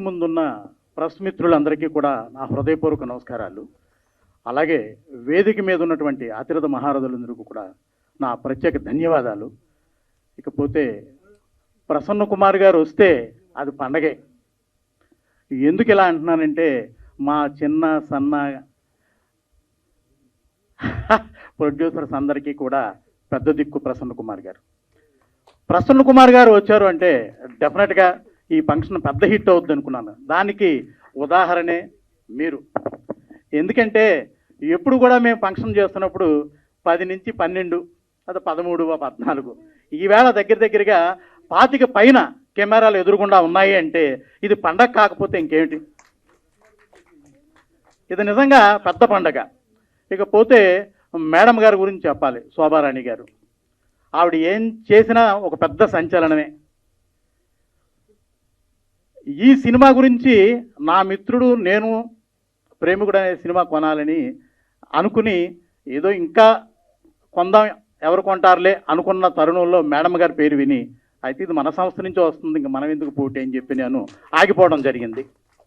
ముందున్న ప్రెస్ మిత్రులందరికీ కూడా నా హృదయపూర్వక నమస్కారాలు. అలాగే వేదిక మీద ఉన్నటువంటి అతిరథ మహారథులందరికీ కూడా నా ప్రత్యేక ధన్యవాదాలు. ఇకపోతే ప్రసన్న కుమార్ గారు వస్తే అది పండగే. ఎందుకు ఇలా అంటున్నానంటే మా చిన్న సన్న ప్రొడ్యూసర్స్ అందరికీ కూడా పెద్ద దిక్కు ప్రసన్న కుమార్ గారు. ప్రసన్న కుమార్ గారు వచ్చారు అంటే డెఫినెట్గా ఈ ఫంక్షన్ పెద్ద హిట్ అవుతుంది అనుకున్నాను. దానికి ఉదాహరణే మీరు. ఎందుకంటే ఎప్పుడు కూడా మేము ఫంక్షన్ చేస్తున్నప్పుడు 10 నుంచి 12 అది 13 14 ఈవేళ దగ్గరగా 25 పైన కెమెరాలు ఎదురుగుండా ఉన్నాయి అంటే ఇది పండగ కాకపోతే ఇంకేమిటి? ఇది నిజంగా పెద్ద పండగ. ఇకపోతే మేడం గారి గురించి చెప్పాలి. శోభారాణి గారు ఆవిడ ఏం చేసినా ఒక పెద్ద సంచలనమే. ఈ సినిమా గురించి నా మిత్రుడు నేను ప్రేమికుడు అనే సినిమా కొనాలని అనుకుని ఏదో ఇంకా కొందాం ఎవరు కొంటారులే అనుకున్న తరుణంలో మేడం గారి పేరు విని అయితే ఇది మన సంస్థ నుంచి వస్తుంది ఇంక మనం ఎందుకు పోటీ అని చెప్పి నేను ఆగిపోవడం జరిగింది.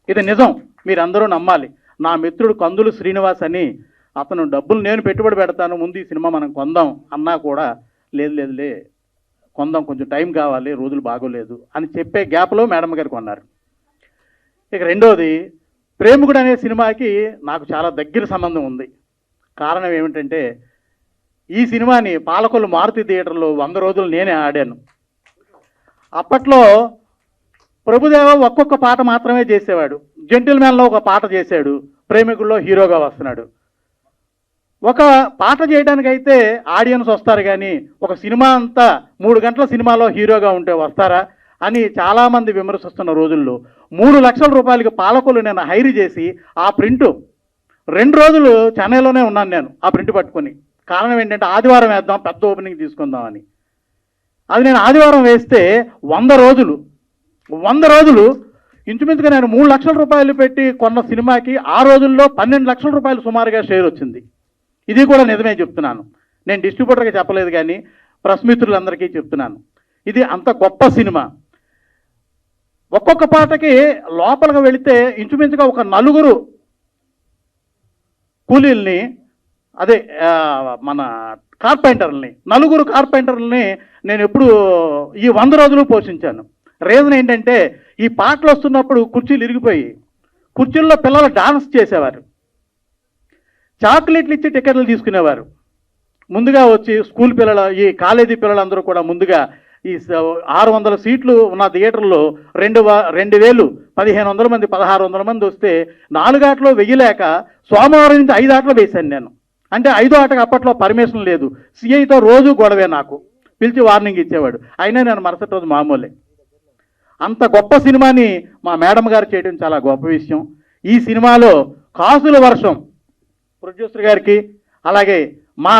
ఇది నిజం, మీరందరూ నమ్మాలి. నా మిత్రుడు కందులు శ్రీనివాస్ అని అతను డబ్బులు నేను పెట్టుబడి పెడతాను ముందు ఈ సినిమా మనం కొందాం అన్నా కూడా లేదులే కొందాం కొంచెం టైం కావాలి రోజులు బాగోలేదు అని చెప్పే గ్యాప్లో మేడం గారు కొన్నారు. ఇక రెండోది ప్రేమికుడు అనే సినిమాకి నాకు చాలా దగ్గర సంబంధం ఉంది. కారణం ఏమిటంటే ఈ సినిమాని పాలకొల్లు మారుతి థియేటర్లో 100 రోజులు నేనే ఆడాను. అప్పట్లో ప్రభుదేవ ఒక్కొక్క పాట మాత్రమే చేసేవాడు. జెంటిల్మెన్లో ఒక పాట చేశాడు, ప్రేమికుల్లో హీరోగా వస్తున్నాడు. ఒక పాట చేయడానికైతే ఆడియన్స్ వస్తారు కానీ ఒక సినిమా అంతా 3 గంటల సినిమాలో హీరోగా ఉంటే వస్తారా అని చాలామంది విమర్శిస్తున్న రోజుల్లో 3 లక్షల రూపాయలకి పాలకొల్లు నేను హైర్ చేసి ఆ ప్రింటు 2 రోజులు చెన్నైలోనే ఉన్నాను నేను ఆ ప్రింట్ పట్టుకొని. కారణం ఏంటంటే ఆదివారం వేద్దాం పెద్ద ఓపెనింగ్ తీసుకుందామని. అది నేను ఆదివారం వేస్తే 100 రోజులు ఇంచుమించుగా నేను 3 లక్షల రూపాయలు పెట్టి కొన్న సినిమాకి ఆ రోజుల్లో 12 లక్షల రూపాయలు సుమారుగా షేర్ వచ్చింది. ఇది కూడా నిజమే చెప్తున్నాను, నేను డిస్ట్రిబ్యూటర్గా చెప్పలేదు కానీ ప్రెస్ మిత్రులందరికీ చెప్తున్నాను. ఇది అంత గొప్ప సినిమా. ఒక్కొక్క పాటకి లోపలికి వెళితే ఇంచుమించుగా ఒక 4 కూలీల్ని అదే మన కార్పెంటర్లని 4 కార్పెంటర్లని నేను ఎప్పుడు ఈ 100 రోజులు పోషించాను. రీజన్ ఏంటంటే ఈ పాటలు వస్తున్నప్పుడు కుర్చీలు ఇరిగిపోయి కుర్చీల్లో పిల్లలు డాన్స్ చేసేవారు, చాక్లెట్లు ఇచ్చి టికెట్లు తీసుకునేవారు. ముందుగా వచ్చి స్కూల్ పిల్లలు ఈ కాలేజీ పిల్లలందరూ కూడా ముందుగా ఈ 600 సీట్లు ఉన్న థియేటర్లో 2000 1500 మంది 1600 మంది వస్తే 4 ఆటలో వెయ్యలేక సోమవారం నుంచి 5 ఆటలు వేశాను నేను. అంటే 5వ ఆటకు అప్పట్లో పర్మిషన్ లేదు. సిఐతో రోజు గొడవే, నాకు పిలిచి వార్నింగ్ ఇచ్చేవాడు. అయినా నేను మరుసటి రోజు మామూలే. అంత గొప్ప సినిమాని మా మేడం గారు చేయడం చాలా గొప్ప విషయం. ఈ సినిమాలో కాసుల వర్షం ప్రొడ్యూసర్ గారికి, అలాగే మా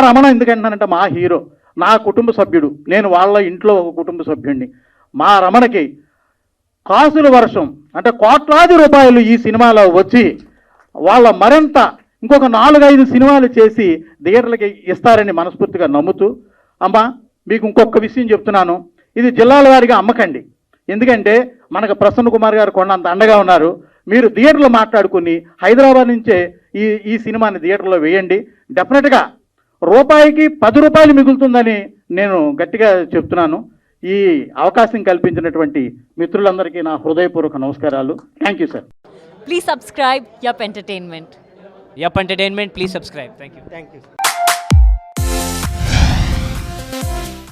రమణ ఎందుకంటానంటే మా హీరో, నా కుటుంబ సభ్యుడు, నేను వాళ్ళ ఇంట్లో ఒక కుటుంబ సభ్యుడిని. మా రమణకి కాసుల వర్షం అంటే కోట్లాది రూపాయలు ఈ సినిమాలో వచ్చి వాళ్ళ మరింత ఇంకొక 4-5 సినిమాలు చేసి థియేటర్లకి ఇస్తారని మనస్ఫూర్తిగా నమ్ముతూ, అమ్మ మీకు ఇంకొక విషయం చెప్తున్నాను, ఇది జిల్లాల వారిగా అమ్మకండి. ఎందుకంటే మనకు ప్రసన్న కుమార్ గారు కొన్నంత అండగా ఉన్నారు. మీరు థియేటర్లో మాట్లాడుకుని హైదరాబాద్ నుంచే ఈ సినిమాని థియేటర్లో వేయండి. డెఫినెట్గా రూపాయికి 10 రూపాయలు మిగులుతుందని నేను గట్టిగా చెప్తున్నాను. ఈ అవకాశం కల్పించినటువంటి మిత్రులందరికీ నా హృదయపూర్వక నమస్కారాలు. Thank you sir. Please subscribe Yup Entertainment. Yup Entertainment, please subscribe. Thank you. Thank you.